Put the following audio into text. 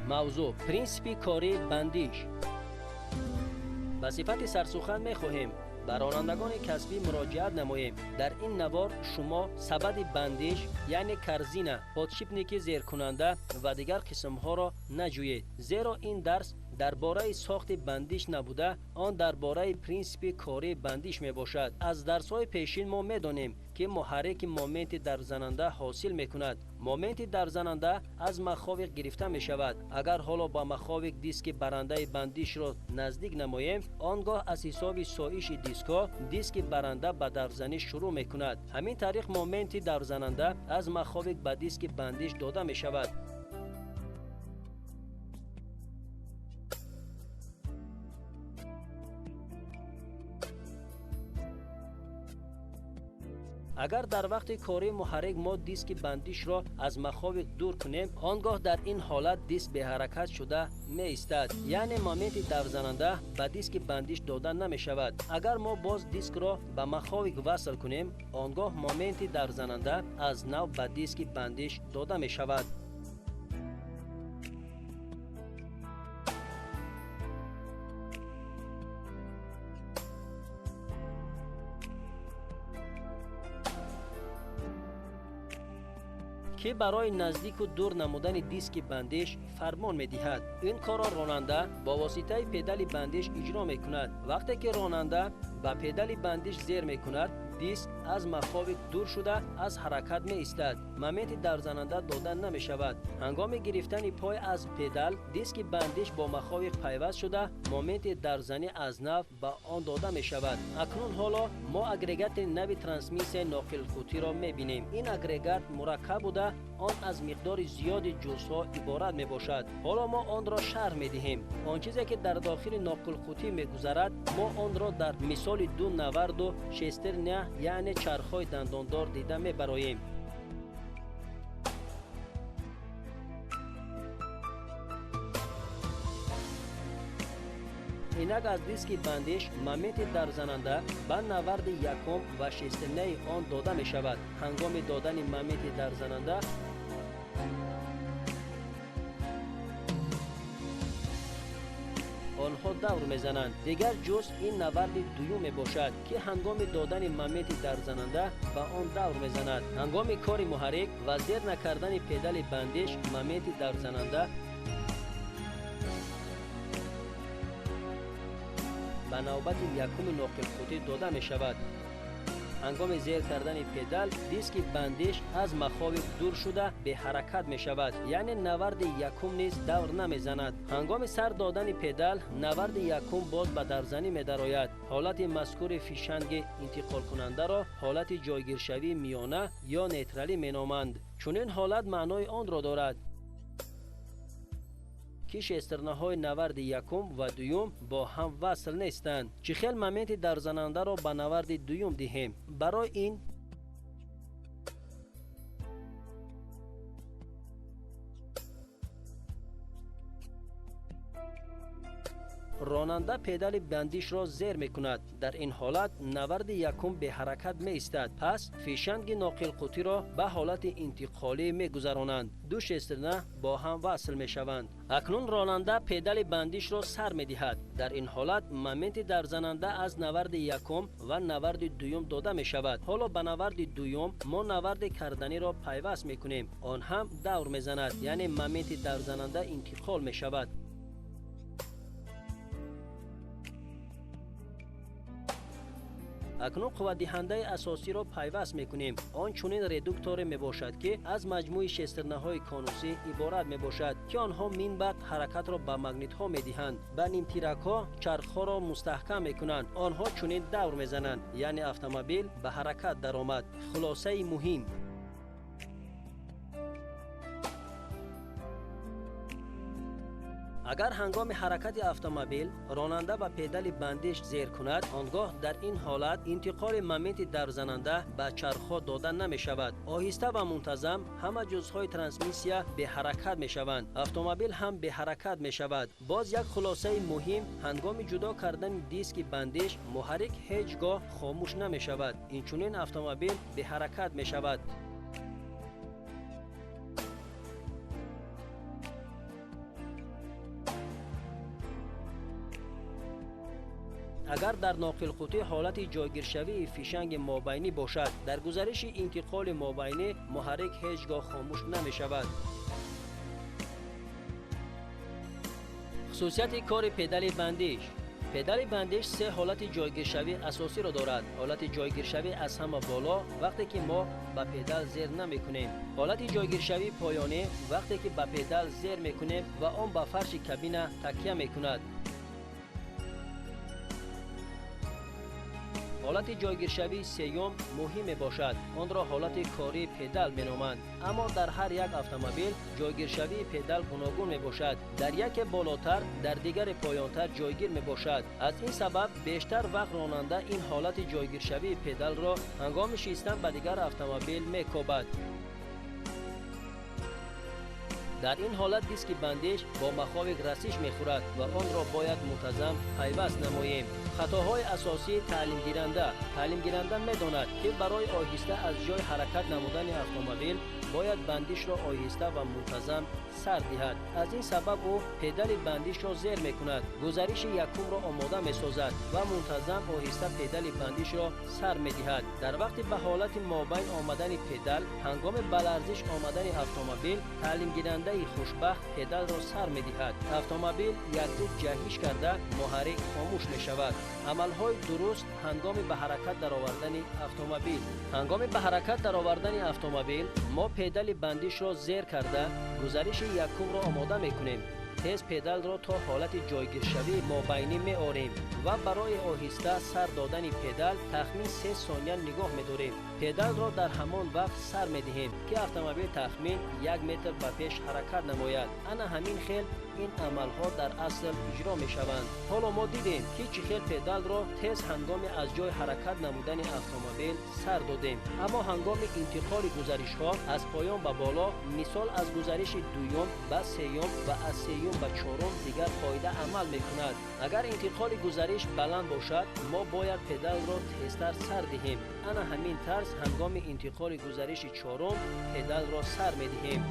موضوع پرینسیپ کاری بندش. به صفت سرسخن می‌خواهیم به رانندگان کسبی مراجعت نماییم. در این نوار شما سبد بندش یعنی کرزینه، پادشیپنیک زیرکننده و دیگر قسم‌ها را نجویید، زیرا این درس درباره ساخت بندش نبوده، آن درباره پرینسیپ کاری بندش می باشد. از درس‌های پیشین ما می‌دانیم که محرک مومنت در زننده حاصل می‌کند. مومنت در زننده از مخاوق گرفته می‌شود. اگر حالا با مخاوق دیسک برنده بندش را نزدیک نماییم، آنگاه از حساب سایش دیسک برنده به درزنی شروع می‌کند. همین طریق مومنت در زننده از مخاوق به دیسک بندش داده می‌شود. اگر در وقت کاری محرک ما دیسک بندش را از مخاوق دور کنیم، آنگاه در این حالت دیسک به حرکت شده می ایستد، یعنی مومنت در زننده به دیسک بندش داده نمی شود. اگر ما باز دیسک را به مخاوق وصل کنیم، آنگاه مومنت در زننده از نو به دیسک بندش داده می شود. که برای نزدیک و دور نمودن دیسک بندش فرمان می‌دهد. این کار را راننده با واسطه پدال بندش اجرا می‌کند. وقتی که راننده با پدال بندش زیر می‌کند، دیسک از مخاوق دور شده از حرکت می ایستد. مومنت در زننده داده نمی شود. هنگام گرفتن پای از پدال، دیسک بندش با مخاوق پیوست شده، مومنت در زنی از نو به آن داده می شود. اکنون حالا ما اگریگات نوی ترانسمیسیون ناقل قطی را می بینیم. این اگریگات مرکب بوده، آن از مقدار زیاد جزءها عبارت می باشد. حالا ما آن را شرح می دهیم. آن چیزی که در داخل ناقل قطی می گذرد، ما آن را در مثال دو نورد و شسترنه یعنی چرخ‌های دنداندار دیده می‌براییم. اینک از دیسک بندش مومنت در زننده به نورد یکم و شسترنه آن داده می شود. هنگام دادن مومنت در زننده آنها دور میزنند. دیگر جز این نورد دوم می باشد که هنگام دادن مومنت در زننده به آن دور میزند. هنگام کار محرک و زیر نکردن پدال بندش مومنت در زننده به نوبت یکم ناقل قطی داده می شود. هنگام زیر کردن پدال دیسک بندش از مخاوق دور شده به حرکت می شود، یعنی نورد یکم نیز دور نمی زند. هنگام سر دادن پدال نورد یکم باز به درزنی می درآید. حالت مذکور فیشنگ انتقال کننده را حالت جایگیرشوی میانه یا نیترالی می نامند. چون این حالت معنای آن را دارد که شسترنه های نورد یکم و دوم با هم وصل نیستند. چه خیل مومنت در زننده را به نورد دوم دهیم. برای این راننده پدال بندش را زیر می کند. در این حالت نورد یکم به حرکت می ایستد. پس فیشنگ ناقل قطی را به حالت انتقالی می گذرانند. دو شسترنه با هم وصل می شوند. اکنون راننده پدال بندش را سر می دهد. در این حالت مومنت در زننده از نورد یکم و نورد دوم داده می شود. حالا به نورد دوم ما نورد کردنی را پیوست می کنیم. آن هم دور می زند، یعنی مومنت در زننده انتقال می شود. اکنون قوت دهنده اساسی را پیوست میکنیم. آن چنین ردکتور می باشد که از مجموع شسترنه های کانوسی عبارت می باشد که آنها منبع حرکت را به مگنیت ها می دهند. به نیمتیرک ها چرخ ها را مستحکم می کنند. آنها چنین دور می زنند، یعنی اتومبیل به حرکت درآمد. خلاصه مهم: اگر هنگام حرکت اتومبیل راننده به پدال بندش زیر کند، آنگاه در این حالت انتقال مومنت در زننده به چرخ‌ها داده نمی شود. آهسته و منتظم همه جزءهای ترانسمیسیون به حرکت می شوند. اتومبیل هم به حرکت می شود. باز یک خلاصه مهم: هنگام جدا کردن دیسک بندش محرک هیچگاه خاموش نمی شود. این چنین اتومبیل به حرکت می شود. اگر در ناقل قطی حالت جایگیرشوی فیشنگ مابینی باشد، در گزارش انتقال مابینی محرک هیچگاه خاموش نمی شود. خصوصیت کار پدال بندش. پدال بندش سه حالت جایگیرشوی اساسی را دارد. حالت جایگیرشوی از همه بالا وقتی که ما به پدال زیر نمی کنیم. حالت جایگیرشوی پایانی وقتی که به پدال زیر می کنیم و آن به فرش کابین تکیه می کند. حالت جایگیرشوی سیوم مهم باشد. آن را حالت کاری پدال می‌نامند. اما در هر یک اتومبیل جایگیرشوی پدال گوناگون میباشد. در یک بالاتر، در دیگر پایانتر جایگیر میباشد. از این سبب بیشتر وقت راننده این حالت جایگیرشوی پدال را هنگام شیستن به دیگر اتومبیل میکوبد. در این حالت دیسک بندش با مخاوک رسیش میخورد و آن را باید منتظم پیوست نماییم. خطاهای اساسی تعلیم گیرنده میداند که برای آهسته از جای حرکت نمودن اتومبیل باید بندش را آهسته و منتظم سر دهد. از این سبب او پدال بندش را زیر میکند، گزارش یکم را آماده میسازد و منتظم آهسته پدال بندش را سر میدهد. در وقت به حالت مابین آمدن پدال هنگام بلرزش آمدن اتومبیل تعلیم گیرنده خوشبخت پدال را سر میدهد. اتومبیل یک دو جهش کرده محرک خاموش میشود. عملهای درست هنگام به حرکت درآوردن اتومبیل. هنگام به حرکت درآوردن اتومبیل ما پدال بندش را زیر کرده گزارش یکم را آماده میکنیم. تیز پدال را تا حالت جایگیرشوی مابینی می آوریم و برای آهسته سر دادن پدال تخمین 3 ثانیه نگاه می داریم. پدال را در همان وقت سر می دهیم که اتومبیل تخمین 1 متر به پیش حرکت نماید. انا همین خیل این عملها در اصل اجرا می شوند. حالا ما دیدیم که چه خیل پدال را تیز هنگام از جای حرکت نمودن اتومبیل سر دادیم. اما هنگام انتقال گزارش ها از پایان به بالا، مثال از گزارش دوم به سوم و از سوم به چهارم دیگر قاعده عمل می کند. اگر انتقال گزارش بلند باشد ما باید پدال را تیزتر سر دهیم. انا همین طرز هنگام انتقال گزارش چهارم پدال را سر می دهیم.